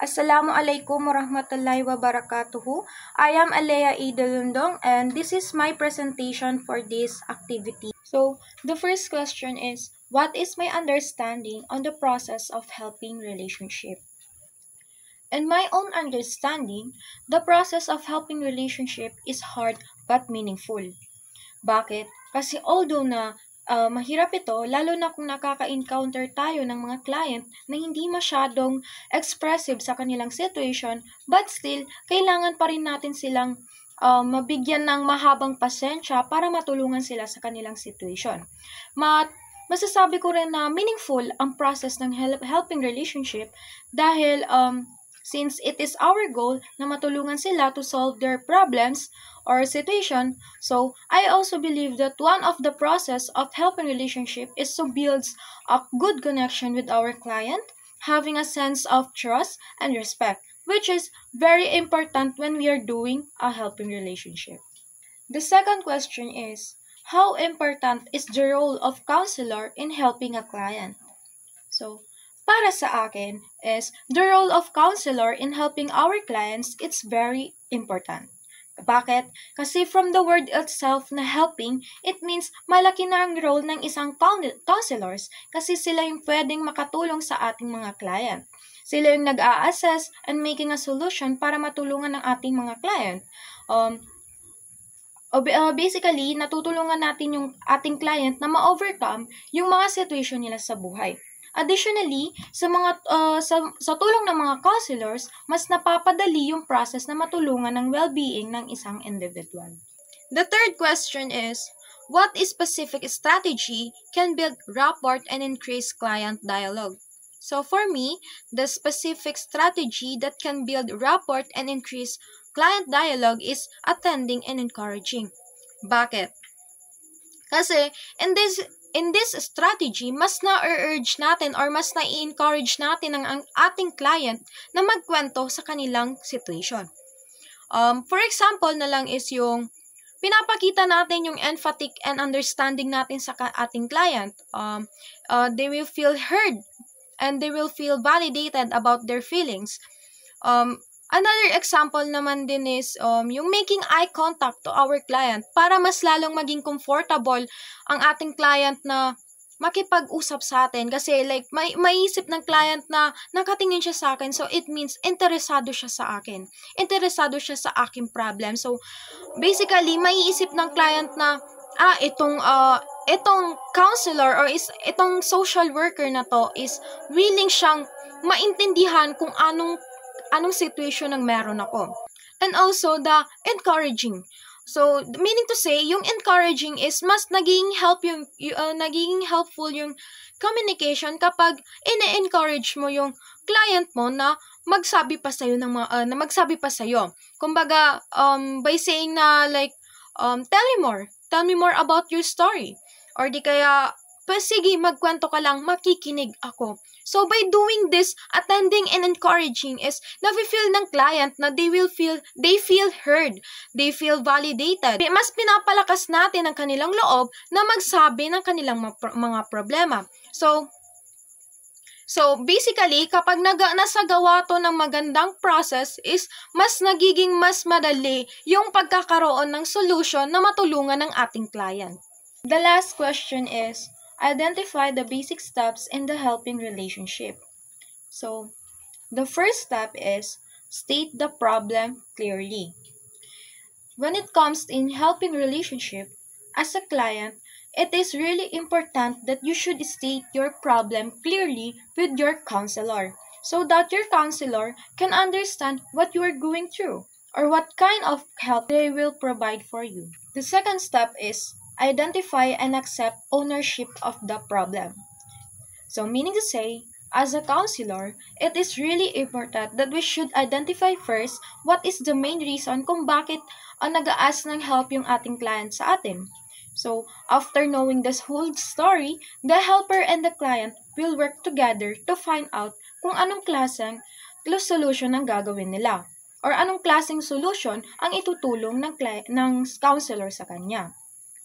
Assalamualaikum warahmatullahi wabarakatuh. I am Alea Idalundong and this is my presentation for this activity. So, the first question is, what is my understanding on the process of helping relationship? In my own understanding, the process of helping relationship is hard but meaningful. Bakit? Kasi although na mahirap ito, lalo na kung nakaka-encounter tayo ng mga client na hindi masyadong expressive sa kanilang situation, but still, kailangan pa rin natin silang mabigyan ng mahabang pasensya para matulungan sila sa kanilang situation. Masasabi ko rin na meaningful ang process ng helping relationship dahil since it is our goal na matulungan sila to solve their problems or situation, so I also believe that one of the process of helping relationship is to build a good connection with our client, having a sense of trust and respect, which is very important when we are doing a helping relationship. The second question is, how important is the role of counselor in helping a client? So, para sa akin is the role of counselor in helping our clients, it's very important. Bakit? Kasi from the word itself na helping, it means malaki na ang role ng isang counselors kasi sila yung pwedeng makatulong sa ating mga client. Sila yung nag-a-assess and making a solution para matulungan ng ating mga client. Basically, natutulungan natin yung ating client na ma-overcome yung mga situation nila sa buhay. Additionally, sa tulong ng mga counselors, mas napapadali yung process na matulungan ng well-being ng isang individual. The third question is, what specific strategy can build rapport and increase client dialogue? So for me, the specific strategy that can build rapport and increase client dialogue is attending and encouraging. Bakit? Kasi in this strategy, mas na-urge natin or mas na-encourage natin ang ating client na magkwento sa kanilang situation. For example na lang is yung pinapakita natin yung empathic and understanding natin sa ating client. They will feel heard and they will feel validated about their feelings. Another example naman din is yung making eye contact to our client para mas lalong maging comfortable ang ating client na makipag-usap sa atin. Kasi like maiisip ng client na nakatingin siya sa akin, so it means interesado siya sa akin. Interesado siya sa aking problem. So basically, maiisip ng client na itong counselor or itong social worker na to is willing siyang maintindihan kung anong situation ang meron ako. And also, the encouraging. So, meaning to say, yung encouraging is mas naging helpful yung communication kapag ine-encourage mo yung client mo na magsabi pa sa'yo Kumbaga, by saying na like, tell me more about your story. Or di kaya, sige, magkwento ka lang, makikinig ako. So, by doing this, attending and encouraging is, nafe-feel ng client na they feel heard, they feel validated. Mas pinapalakas natin ang kanilang loob na magsabi ng kanilang mga problema. So basically, kapag nasagawa to ng magandang process is, mas nagiging mas madali yung pagkakaroon ng solution na matulungan ng ating client. The last question is, identify the basic steps in the helping relationship. So, the first step is state the problem clearly. When it comes in helping relationship, as a client, it is really important that you should state your problem clearly with your counselor so that your counselor can understand what you are going through or what kind of help they will provide for you. The second step is identify and accept ownership of the problem. So meaning to say, as a counselor, it is really important that we should identify first what is the main reason kung bakit nag-a-ask ng help yung ating client sa atin. So, after knowing this whole story, the helper and the client will work together to find out kung anong klaseng solution ang gagawin nila or anong klaseng solution ang itutulong ng counselor sa kanya.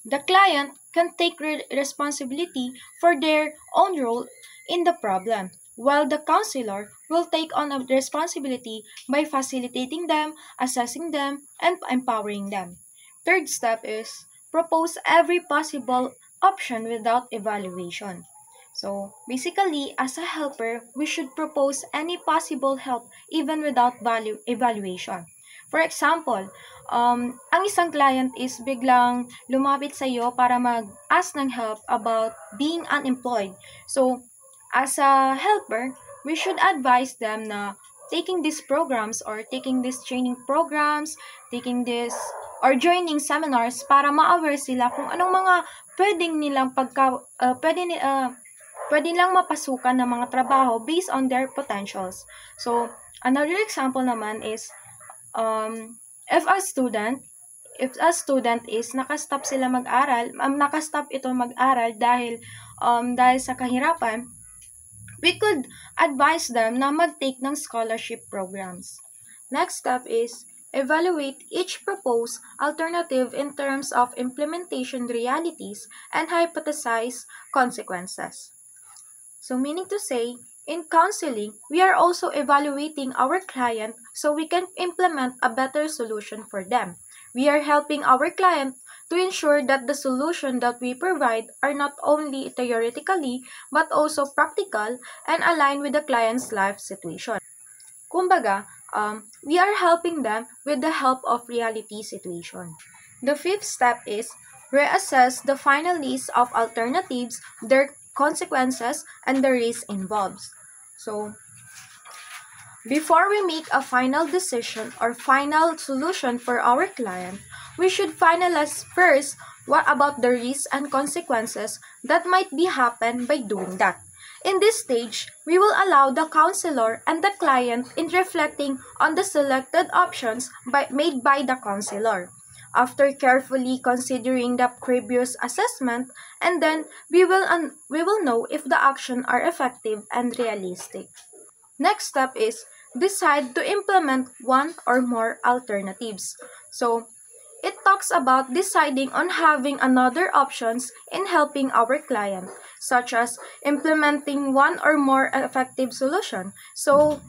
The client can take responsibility for their own role in the problem, while the counselor will take on a responsibility by facilitating them, assessing them, and empowering them. Third step is propose every possible option without evaluation. So, basically, as a helper, we should propose any possible help even without evaluation. For example, ang isang client is biglang lumapit sa iyo para mag-ask ng help about being unemployed. So, as a helper, we should advise them na taking these programs or taking these training programs, taking this or joining seminars para ma-aware sila kung anong mga pwedeng nilang pwede nilang mapasukan ng mga trabaho based on their potentials. So, another example naman is if a student is nakastop sila mag-aral, nakastop ito mag-aral dahil sa kahirapan, we could advise them na mag-take ng scholarship programs. Next step is evaluate each proposed alternative in terms of implementation realities and hypothesize consequences. So meaning to say, in counseling, we are also evaluating our client so we can implement a better solution for them. We are helping our client to ensure that the solution that we provide are not only theoretically but also practical and aligned with the client's life situation. Kumbaga, we are helping them with the help of reality situation. The fifth step is reassess the final list of alternatives, their consequences, and the risk involved. So, before we make a final decision or final solution for our client, we should finalize first what about the risks and consequences that might be happen by doing that. In this stage, we will allow the counselor and the client in reflecting on the selected options made by the counselor. After carefully considering the previous assessment, and then we will know if the actions are effective and realistic. Next step is decide to implement one or more alternatives. So, it talks about deciding on having another options in helping our client, such as implementing one or more effective solution. So,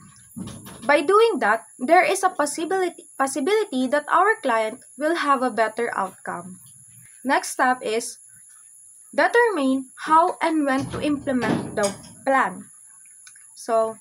by doing that, there is a possibility that our client will have a better outcome. Next step is determine how and when to implement the plan. So,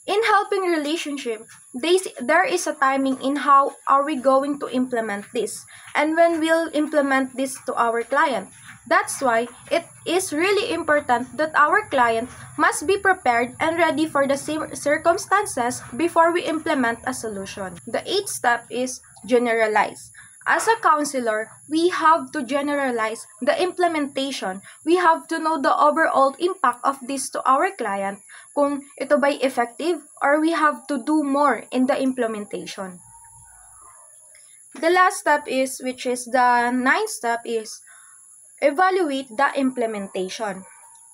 in helping relationship, there is a timing in how are we going to implement this and when we'll implement this to our client. That's why it is really important that our client must be prepared and ready for the circumstances before we implement a solution. The eighth step is generalize. As a counselor, we have to generalize the implementation. We have to know the overall impact of this to our client, kung ito ba'y effective or we have to do more in the implementation. The last step is, which is the ninth step, is evaluate the implementation.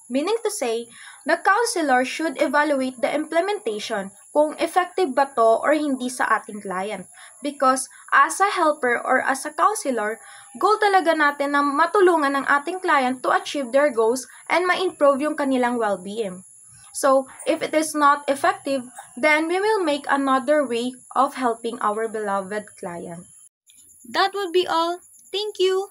Meaning to say, the counselor should evaluate the implementation kung effective ba to or hindi sa ating client. Because as a helper or as a counselor, goal talaga natin na matulungan ng ating client to achieve their goals and ma-improve yung kanilang well-being. So, if it is not effective, then we will make another way of helping our beloved client. That would be all. Thank you!